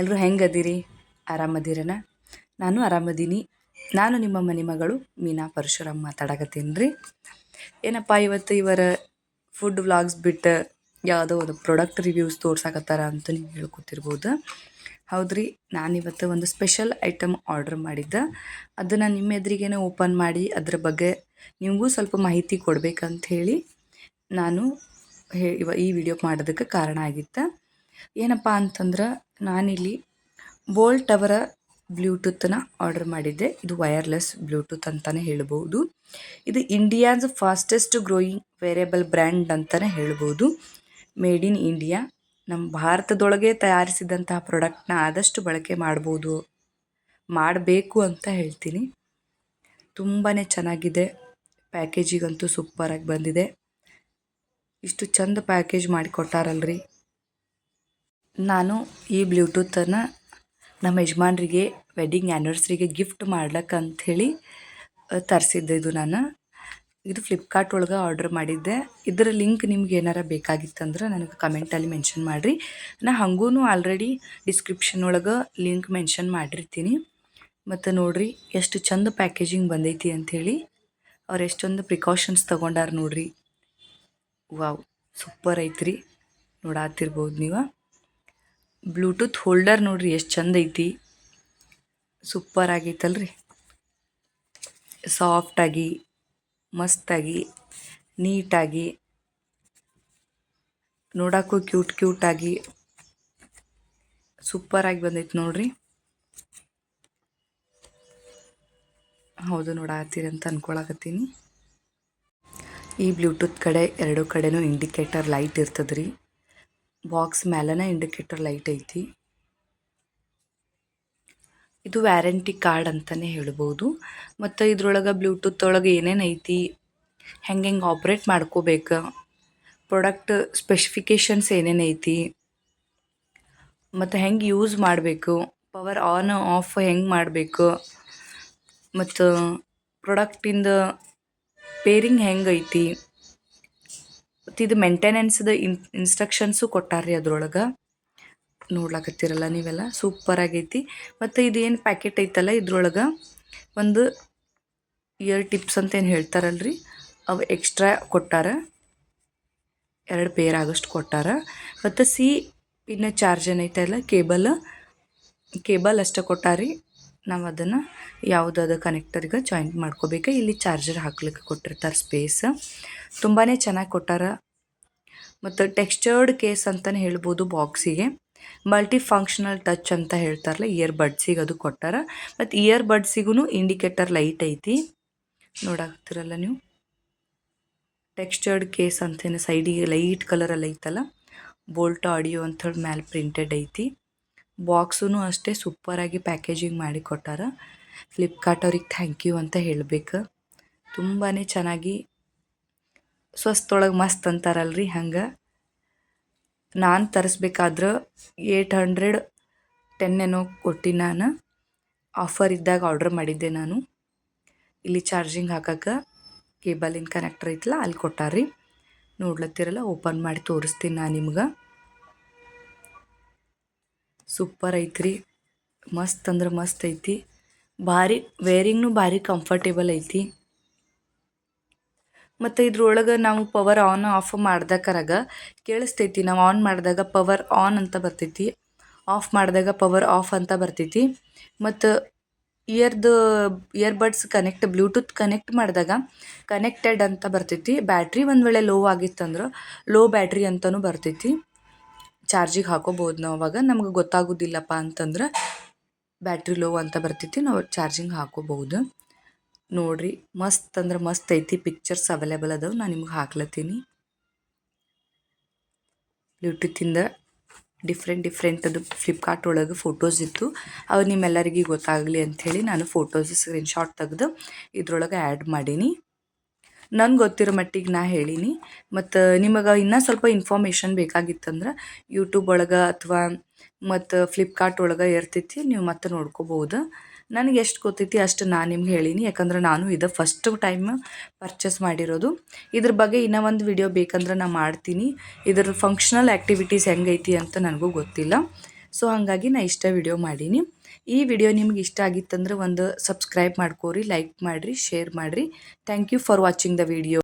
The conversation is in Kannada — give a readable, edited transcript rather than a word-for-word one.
ಎಲ್ಲರೂ ಹೆಂಗದಿರಿ? ಆರಾಮದಿರನ? ನಾನು ಆರಾಮದೀನಿ. ನಾನು ನಿಮ್ಮ ಮನೆ ಮಗಳು ಮೀನಾ ಪರಶುರಾಮ್ ಮಾತಾಡಕತ್ತೀನಿ ರೀ. ಏನಪ್ಪ ಇವತ್ತು ಇವರ ಫುಡ್ ವ್ಲಾಗ್ಸ್ ಬಿಟ್ಟು ಯಾವುದೋ ಒಂದು ಪ್ರಾಡಕ್ಟ್ ರಿವ್ಯೂಸ್ ತೋರ್ಸಾಕತ್ತಾರ ಅಂತ ನೀವು ಹೇಳ್ಕೊತಿರ್ಬೋದು. ಹೌದ್ರಿ, ನಾನಿವತ್ತು ಒಂದು ಸ್ಪೆಷಲ್ ಐಟಮ್ ಆರ್ಡರ್ ಮಾಡಿದ್ದೆ. ಅದನ್ನು ನಿಮ್ಮ ಎದುರಿಗೇನೆ ಓಪನ್ ಮಾಡಿ ಅದ್ರ ಬಗ್ಗೆ ನಿಮಗೂ ಸ್ವಲ್ಪ ಮಾಹಿತಿ ಕೊಡಬೇಕಂತ ಹೇಳಿ ನಾನು ಈ ವಿಡಿಯೋ ಮಾಡೋದಕ್ಕೆ ಕಾರಣ ಆಗಿತ್ತು. ಏನಪ್ಪ ಅಂತಂದ್ರೆ ನಾನಿಲ್ಲಿ ಬೋಲ್ಟ್ ಅವರ ಬ್ಲೂಟೂತನ್ನ ಆರ್ಡರ್ ಮಾಡಿದ್ದೆ. ಇದು ವೈರ್ಲೆಸ್ ಬ್ಲೂಟೂತ್ ಅಂತಲೇ ಹೇಳ್ಬೋದು. ಇದು India's fastest growing variable brand ಅಂತಲೇ ಹೇಳ್ಬೋದು. Made in India. ನಮ್ಮ ಭಾರತದೊಳಗೆ ತಯಾರಿಸಿದಂತಹ ಪ್ರಾಡಕ್ಟ್ನ ಆದಷ್ಟು ಬಳಕೆ ಮಾಡಬೇಕು ಅಂತ ಹೇಳ್ತೀನಿ. ತುಂಬಾ ಚೆನ್ನಾಗಿದೆ. ಪ್ಯಾಕೇಜಿಗಂತೂ ಸೂಪರಾಗಿ ಬಂದಿದೆ. ಇಷ್ಟು ಚಂದ ಪ್ಯಾಕೇಜ್ ಮಾಡಿಕೊಟ್ಟಾರಲ್ರಿ. ನಾನು ಈ ಬ್ಲೂಟೂತನ್ನು ನಮ್ಮ ಯಜಮಾನ್ರಿಗೆ ವೆಡ್ಡಿಂಗ್ ಆ್ಯನಿವರ್ಸರಿಗೆ ಗಿಫ್ಟ್ ಮಾಡ್ಲಿಕ್ಕಂಥೇಳಿ ತರಿಸಿದ್ದೆ. ಇದು ಫ್ಲಿಪ್ಕಾರ್ಟ್ ಒಳಗೆ ಆರ್ಡರ್ ಮಾಡಿದ್ದೆ. ಇದರ ಲಿಂಕ್ ನಿಮ್ಗೆ ಏನಾರ ಬೇಕಾಗಿತ್ತಂದ್ರೆ ನನಗೆ ಕಮೆಂಟಲ್ಲಿ ಮೆನ್ಷನ್ ಮಾಡಿರಿ. ನಾ ಹಾಗೂ ಆಲ್ರೆಡಿ ಡಿಸ್ಕ್ರಿಪ್ಷನ್ ಒಳಗೆ ಲಿಂಕ್ ಮೆನ್ಷನ್ ಮಾಡಿರ್ತೀನಿ. ಮತ್ತು ನೋಡಿರಿ ಎಷ್ಟು ಚಂದ ಪ್ಯಾಕೇಜಿಂಗ್ ಬಂದೈತಿ ಅಂಥೇಳಿ. ಅವ್ರು ಎಷ್ಟೊಂದು ಪ್ರಿಕಾಷನ್ಸ್ ತೊಗೊಂಡಾರ ನೋಡಿರಿ. ವಾವ್, ಸೂಪರ್ ಐತ್ರಿ. ನೋಡಾತಿರ್ಬೋದು ನೀವು. ಬ್ಲೂಟೂತ್ ಹೋಲ್ಡರ್ ನೋಡ್ರಿ ಎಷ್ಟು ಚಂದ ಐತಿ. ಸೂಪರ್ ಆಗೈತಲ್ರಿ. ಸಾಫ್ಟಾಗಿ, ಮಸ್ತಾಗಿ, ನೀಟಾಗಿ, ನೋಡೋಕ್ಕೂ ಕ್ಯೂಟಾಗಿ ಸೂಪರಾಗಿ ಬಂದೈತಿ ನೋಡ್ರಿ. ಹೌದು, ನೋಡಾತ್ತೀರಂತ ಅನ್ಕೊಳಕತ್ತೀನಿ. ಈ ಬ್ಲೂಟೂತ್ ಕಡೆ ಎರಡು ಕಡೆನೂ ಇಂಡಿಕೇಟರ್ ಲೈಟ್ ಇರ್ತದ್ರಿ. ಬಾಕ್ಸ್ ಮೇಲನ ಇಂಡಿಕೇಟರ್ ಲೈಟ್ ಐತಿ. ಇದು ವ್ಯಾರಂಟಿ ಕಾರ್ಡ್ ಅಂತಲೇ ಹೇಳ್ಬೋದು. ಮತ್ತು ಇದ್ರೊಳಗೆ ಬ್ಲೂಟೂತ್ ಒಳಗೆ ಏನೇನು ಐತಿ, ಹೆಂಗೆ ಆಪ್ರೇಟ್ ಮಾಡ್ಕೋಬೇಕು, ಪ್ರಾಡಕ್ಟ್ ಸ್ಪೆಸಿಫಿಕೇಷನ್ಸ್ ಏನೇನು ಐತಿ, ಮತ್ತು ಹೆಂಗೆ ಯೂಸ್ ಮಾಡಬೇಕು, ಪವರ್ ಆನ್ ಆಫ್ ಹೆಂಗೆ ಮಾಡಬೇಕು, ಮತ್ತು ಪ್ರಾಡಕ್ಟಿಂದ ಪೇರಿಂಗ್ ಹೆಂಗೈತಿ, ಮತ್ತು ಇದು ಮೇಂಟೆನೆನ್ಸ್ದು ಇನ್ಸ್ಟ್ರಕ್ಷನ್ಸು ಕೊಟ್ಟಾರ್ರಿ ಅದ್ರೊಳಗೆ. ನೋಡ್ಲಾಕತ್ತೀರಲ್ಲ ನೀವೆಲ್ಲ, ಸೂಪರ್ ಆಗೈತಿ. ಮತ್ತು ಇದೇನು ಪ್ಯಾಕೆಟ್ ಐತಲ್ಲ, ಇದ್ರೊಳಗೆ ಒಂದು ಇಯರ್ ಟಿಪ್ಸ್ ಅಂತ ಏನು ಹೇಳ್ತಾರಲ್ರಿ, ಅವು ಎಕ್ಸ್ಟ್ರಾ ಕೊಟ್ಟಾರ. 2 ಪೇರ್ ಆಗೋಷ್ಟು ಕೊಟ್ಟಾರ. ಮತ್ತು ಪಿನ್ ಚಾರ್ಜ್ ಏನೈತಲ್ಲ, ಕೇಬಲ್ ಅಷ್ಟೇ ಕೊಟ್ಟಾರಿ. ನಾವು ಅದನ್ನು ಯಾವುದಾದ ಕನೆಕ್ಟರ್ಗೆ ಜಾಯಿಂಟ್ ಮಾಡ್ಕೋಬೇಕು. ಇಲ್ಲಿ ಚಾರ್ಜರ್ ಹಾಕ್ಲಿಕ್ಕೆ ಕೊಟ್ಟಿರ್ತಾರೆ ಸ್ಪೇಸ್. ತುಂಬಾ ಚೆನ್ನಾಗಿ ಕೊಟ್ಟಾರ. ಮತ್ತು ಟೆಕ್ಸ್ಚರ್ಡ್ ಕೇಸ್ ಅಂತಲೇ ಹೇಳ್ಬೋದು. ಬಾಕ್ಸಿಗೆ ಮಲ್ಟಿ ಫಂಕ್ಷನಲ್ ಟಚ್ ಅಂತ ಹೇಳ್ತಾರಲ್ಲ, ಇಯರ್ ಬಡ್ಸಿಗೆ ಅದು ಕೊಟ್ಟಾರ. ಮತ್ತು ಇಯರ್ ಬಡ್ಸಿಗೂ ಇಂಡಿಕೇಟರ್ ಲೈಟ್ ಐತಿ. ನೋಡಾಕ್ತಿರಲ್ಲ ನೀವು. ಟೆಕ್ಸ್ಚರ್ಡ್ ಕೇಸ್ ಅಂತೇನು ಸೈಡಿಗೆ ಲೈಟ್ ಕಲರಲ್ಲಿ ಐತಲ್ಲ, ಬೋಲ್ಟ್ ಆಡಿಯೋ ಅಂಥೇಳಿ ಮ್ಯಾಲೆ ಪ್ರಿಂಟೆಡ್ ಐತಿ. ಬಾಕ್ಸೂ ಅಷ್ಟೇ ಸೂಪರಾಗಿ ಪ್ಯಾಕೇಜಿಂಗ್ ಮಾಡಿ ಕೊಟ್ಟಾರ. ಫ್ಲಿಪ್ಕಾರ್ಟ್ ಅವ್ರಿಗೆ ಥ್ಯಾಂಕ್ ಯು ಅಂತ ಹೇಳಬೇಕು. ತುಂಬಾ ಚೆನ್ನಾಗಿ ಸ್ವಸ್ತೊಳಗೆ ಮಸ್ತ್ ಅಂತಾರಲ್ರಿ, ಹಂಗೆ. ನಾನು ತರಿಸ್ಬೇಕಾದ್ರೆ 810 ಏನೋ ಕೊಟ್ಟು ನಾನು ಆಫರ್ ಇದ್ದಾಗ ಆರ್ಡ್ರ್ ಮಾಡಿದ್ದೆ ನಾನು. ಇಲ್ಲಿ ಚಾರ್ಜಿಂಗ್ ಹಾಕಕ್ಕೆ ಕೇಬಲಿನ ಕನೆಕ್ಟರ್ ಐತಲ್ಲ, ಅಲ್ಲಿ ಕೊಟ್ಟಾರ್ರಿ. ನೋಡ್ಲತ್ತಿರಲ್ಲ, ಓಪನ್ ಮಾಡಿ ತೋರಿಸ್ತೀನಿ ನಾನು ನಿಮ್ಗೆ. ಸೂಪರ್ ಐತ್ರಿ. ಮಸ್ತ್ ಅಂದ್ರೆ ಮಸ್ತ್ ಐತಿ. ಭಾರಿ ವೇರಿಂಗ್ನು ಭಾರಿ ಕಂಫರ್ಟೇಬಲ್ ಐತಿ. ಮತ್ತು ಇದ್ರೊಳಗೆ ನಾವು ಪವರ್ ಆನ್ ಆಫ್ ಮಾಡ್ದಕ್ಕರಾಗ ಕೇಳಿಸ್ತೈತಿ. ನಾವು ಆನ್ ಮಾಡಿದಾಗ ಪವರ್ ಆನ್ ಅಂತ ಬರ್ತೈತಿ, ಆಫ್ ಮಾಡಿದಾಗ ಪವರ್ ಆಫ್ ಅಂತ ಬರ್ತೈತಿ. ಮತ್ತು ಇಯರ್ಬಡ್ಸ್ ಬ್ಲೂಟೂತ್ ಕನೆಕ್ಟ್ ಮಾಡಿದಾಗ ಕನೆಕ್ಟೆಡ್ ಅಂತ ಬರ್ತೈತಿ. ಬ್ಯಾಟ್ರಿ ಒಂದು ವೇಳೆ ಲೋ ಆಗಿತ್ತಂದ್ರೆ ಲೋ ಬ್ಯಾಟ್ರಿ ಅಂತಲೂ ಬರ್ತೈತಿ. ಚಾರ್ಜಿಗೆ ಹಾಕೋಬೋದು ನಾವು. ಅವಾಗ ನಮ್ಗೆ ಗೊತ್ತಾಗೋದಿಲ್ಲಪ್ಪ ಅಂತಂದ್ರೆ ಬ್ಯಾಟ್ರಿ ಲೋ ಅಂತ ಬರ್ತೈತಿ, ನಾವು ಚಾರ್ಜಿಂಗ್ ಹಾಕೋಬಹುದು. ನೋಡ್ರಿ, ಮಸ್ತ್ ಅಂದ್ರೆ ಮಸ್ತ್ ಐತಿ. ಪಿಕ್ಚರ್ಸ್ ಅವೈಲೇಬಲ್ ಅದಾವೆ, ನಾನು ನಿಮ್ಗೆ ಹಾಕ್ಲತ್ತೀನಿ. ಬ್ಲೂಟೂತಿಂದ ಡಿಫ್ರೆಂಟ್ ಅದು ಫ್ಲಿಪ್ಕಾರ್ಟ್ ಒಳಗೆ ಫೋಟೋಸ್ ಇತ್ತು. ಅವು ನಿಮ್ಮೆಲ್ಲರಿಗೂ ಗೊತ್ತಾಗಲಿ ಅಂಥೇಳಿ ನಾನು ಫೋಟೋಸ್ ಸ್ಕ್ರೀನ್ಶಾಟ್ ತೆಗೆದು ಇದ್ರೊಳಗೆ ಆ್ಯಡ್ ಮಾಡೀನಿ. ನನಗೆ ಗೊತ್ತಿರೋ ಮಟ್ಟಿಗೆ ನಾ ಹೇಳೀನಿ. ಮತ್ತು ನಿಮಗೆ ಇನ್ನೂ ಸ್ವಲ್ಪ ಇನ್ಫಾರ್ಮೇಷನ್ ಬೇಕಾಗಿತ್ತಂದ್ರೆ ಯೂಟ್ಯೂಬ್ ಒಳಗೆ ಅಥವಾ ಮತ್ತು ಫ್ಲಿಪ್ಕಾರ್ಟ್ ಒಳಗೆ ಇರ್ತೈತಿ, ನೀವು ಮತ್ತೆ ನೋಡ್ಕೋಬೋದು. ನನಗೆ ಎಷ್ಟು ಗೊತ್ತೈತಿ ಅಷ್ಟು ನಾನು ನಿಮ್ಗೆ ಹೇಳೀನಿ. ಯಾಕಂದ್ರೆ ನಾನು ಇದು ಫಸ್ಟ್ ಟೈಮ್ ಪರ್ಚೇಸ್ ಮಾಡಿರೋದು. ಇದ್ರ ಬಗ್ಗೆ ಇನ್ನೂ ಒಂದು ವಿಡಿಯೋ ಬೇಕಂದ್ರೆ ನಾನು ಮಾಡ್ತೀನಿ. ಇದ್ರ ಫಂಕ್ಷನಲ್ ಆ್ಯಕ್ಟಿವಿಟೀಸ್ ಹೆಂಗೈತಿ ಅಂತ ನನಗೂ ಗೊತ್ತಿಲ್ಲ. ಸೊ ಹಾಗಾಗಿ ನಾ ಇಷ್ಟ ವಿಡಿಯೋ ಮಾಡೀನಿ. ಈ ವಿಡಿಯೋ ನಿಮ್ಗೆ ಇಷ್ಟ ಆಗಿತ್ತಂದ್ರೆ ಒಂದು ಸಬ್ಸ್ಕ್ರೈಬ್ ಮಾಡ್ಕೋರಿ, ಲೈಕ್ ಮಾಡಿರಿ, ಶೇರ್ ಮಾಡಿರಿ. Thank you for watching the video.